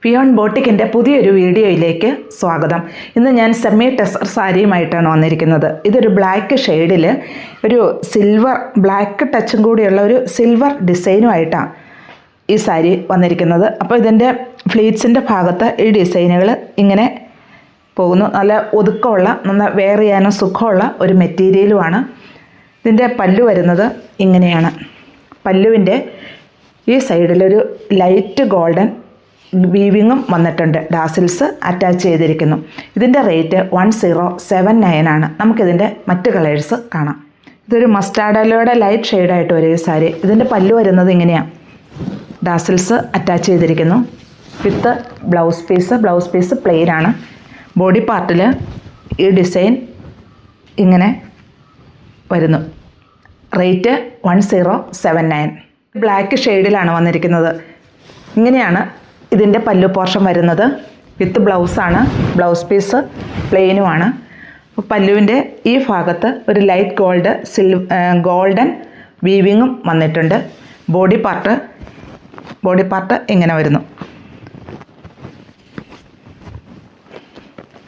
Peon ബോട്ടിക്കിൻ്റെ പുതിയൊരു വീഡിയോയിലേക്ക് സ്വാഗതം. ഇന്ന് ഞാൻ സെമി ടെസർ സാരിയുമായിട്ടാണ് വന്നിരിക്കുന്നത്. ഇതൊരു ബ്ലാക്ക് ഷെയ്ഡിൽ ഒരു സിൽവർ ബ്ലാക്ക് ടച്ചും കൂടിയുള്ള ഒരു സിൽവർ ഡിസൈനുമായിട്ടാണ് ഈ സാരി വന്നിരിക്കുന്നത്. അപ്പോൾ ഇതിൻ്റെ ഫ്ലീറ്റ്സിൻ്റെ ഭാഗത്ത് ഈ ഡിസൈനുകൾ ഇങ്ങനെ പോകുന്നു. നല്ല ഒതുക്കമുള്ള, നല്ല വെയർ ചെയ്യാനും സുഖമുള്ള ഒരു മെറ്റീരിയലുമാണ്. ഇതിൻ്റെ പല്ലു വരുന്നത് ഇങ്ങനെയാണ്. പല്ലുവിൻ്റെ ഈ സൈഡിലൊരു ലൈറ്റ് ഗോൾഡൻ വീവിങ്ങും വന്നിട്ടുണ്ട്. ഡാസിൽസ് അറ്റാച്ച് ചെയ്തിരിക്കുന്നു. ഇതിൻ്റെ റേറ്റ് 1079 ആണ്. നമുക്കിതിൻ്റെ മറ്റ് കളേഴ്സ് കാണാം. ഇതൊരു മസ്റ്റാർഡലോയുടെ ലൈറ്റ് ഷെയ്ഡായിട്ട് വരും ഈ സാരി. ഇതിൻ്റെ പല്ലു വരുന്നത് ഇങ്ങനെയാണ്. ഡാസിൽസ് അറ്റാച്ച് ചെയ്തിരിക്കുന്നു വിത്ത് ബ്ലൗസ് പീസ് പ്ലെയിൻ ആണ്. ബോഡി പാർട്ടിൽ ഈ ഡിസൈൻ ഇങ്ങനെ വരുന്നു. റേറ്റ് 1079. ബ്ലാക്ക് ഷെയ്ഡിലാണ് വന്നിരിക്കുന്നത്. ഇങ്ങനെയാണ് ഇതിൻ്റെ പല്ലു പോർഷൻ വരുന്നത്. വിത്ത് ബ്ലൗസാണ്. Blouse piece പ്ലെയിനുമാണ്. പല്ലുവിൻ്റെ ഈ ഭാഗത്ത് ഒരു ലൈറ്റ് ഗോൾഡൻ വീവിങ്ങും വന്നിട്ടുണ്ട്. ബോഡി പാർട്ട് ഇങ്ങനെ വരുന്നു.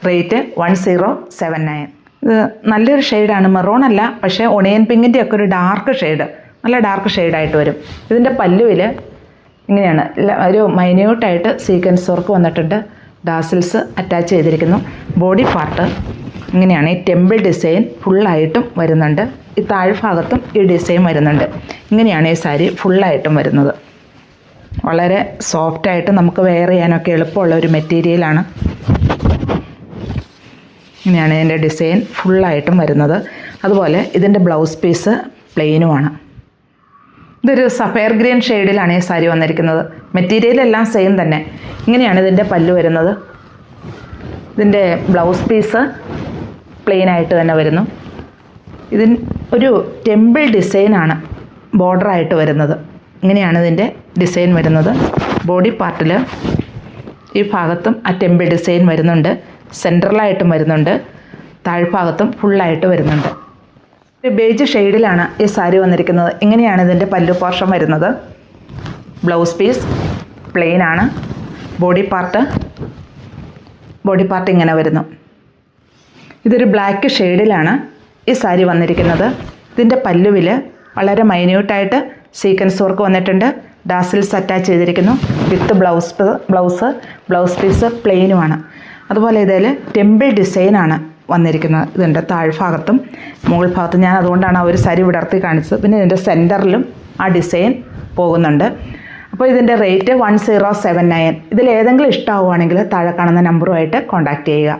റേറ്റ് 1079. ഇത് നല്ലൊരു ഷെയ്ഡാണ്. മെറൂൺ അല്ല, പക്ഷേ ഒണിയൻ പിങ്കിൻ്റെ ഒക്കെ ഒരു ഡാർക്ക് ഷെയ്ഡ്, നല്ല ഡാർക്ക് ഷെയ്ഡായിട്ട് വരും. ഇതിൻ്റെ പല്ലുവിൽ ഇങ്ങനെയാണ് ഒരു മൈന്യൂട്ടായിട്ട് സീക്വൻസ് വർക്ക് വന്നിട്ടുണ്ട്. ഡാസിൽസ് അറ്റാച്ച് ചെയ്തിരിക്കുന്നു. ബോഡി പാർട്ട് ഇങ്ങനെയാണ്. ഈ ടെമ്പിൾ ഡിസൈൻ ഫുള്ളായിട്ടും വരുന്നുണ്ട്. ഈ താഴ്ഭാഗത്തും ഈ ഡിസൈൻ വരുന്നുണ്ട്. ഇങ്ങനെയാണ് ഈ സാരി ഫുള്ളായിട്ടും വരുന്നത്. വളരെ സോഫ്റ്റായിട്ട് നമുക്ക് വെയർ ചെയ്യാനൊക്കെ എളുപ്പമുള്ള ഒരു മെറ്റീരിയലാണ്. ഇങ്ങനെയാണ് ഇതിൻ്റെ ഡിസൈൻ ഫുള്ളായിട്ടും വരുന്നത്. അതുപോലെ ഇതിൻ്റെ ബ്ലൗസ് പീസ് പ്ലെയിനുമാണ്. ഇതൊരു സഫയർ ഗ്രീൻ ഷെയ്ഡിലാണ് ഈ സാരി വന്നിരിക്കുന്നത്. മെറ്റീരിയലെല്ലാം സെയിം തന്നെ. ഇങ്ങനെയാണ് ഇതിൻ്റെ പല്ലു വരുന്നത്. ഇതിൻ്റെ ബ്ലൗസ് പീസ് പ്ലെയിനായിട്ട് തന്നെ വരുന്നു. ഇതിന് ഒരു ടെമ്പിൾ ഡിസൈനാണ് ബോർഡറായിട്ട് വരുന്നത്. ഇങ്ങനെയാണ് ഇതിൻ്റെ ഡിസൈൻ വരുന്നത്. ബോഡി പാർട്ടിൽ ഈ ഭാഗത്തും ആ ടെമ്പിൾ ഡിസൈൻ വരുന്നുണ്ട്. സെൻട്രലായിട്ടും വരുന്നുണ്ട്. താഴ്ഭാഗത്തും ഫുള്ളായിട്ട് വരുന്നുണ്ട്. ബേജ് ഷെയ്ഡിലാണ് ഈ സാരി വന്നിരിക്കുന്നത്. ഇങ്ങനെയാണ് ഇതിൻ്റെ പല്ലു പോർഷൻ വരുന്നത്. ബ്ലൗസ് പീസ് പ്ലെയിനാണ്. ബോഡി പാർട്ട് ഇങ്ങനെ വരുന്നു. ഇതൊരു ബ്ലാക്ക് ഷെയ്ഡിലാണ് ഈ സാരി വന്നിരിക്കുന്നത്. ഇതിൻ്റെ പല്ലുവിൽ വളരെ മൈന്യൂട്ടായിട്ട് സീക്വൻസ് വർക്ക് വന്നിട്ടുണ്ട്. ഡാസിൽസ് അറ്റാച്ച് ചെയ്തിരിക്കുന്നു. വിത്ത് ബ്ലൗസ് പീസ് പ്ലെയിനുമാണ്. അതുപോലെ ഇതിൽ ടെമ്പിൾ ഡിസൈനാണ് വന്നിരിക്കുന്നത്. ഇതിൻ്റെ താഴ്ഭാഗത്തും മുകൾ ഭാഗത്തും ഞാൻ അതുകൊണ്ടാണ് ആ ഒരു സാരി വിടർത്തി കാണിച്ചത്. പിന്നെ ഇതിൻ്റെ സെൻറ്ററിലും ആ ഡിസൈൻ പോകുന്നുണ്ട്. അപ്പോൾ ഇതിൻ്റെ റേറ്റ് 1079. ഇതിലേതെങ്കിലും ഇഷ്ടമാവുകയാണെങ്കിൽ താഴെ കാണുന്ന നമ്പറുമായിട്ട് കോൺടാക്റ്റ് ചെയ്യുക.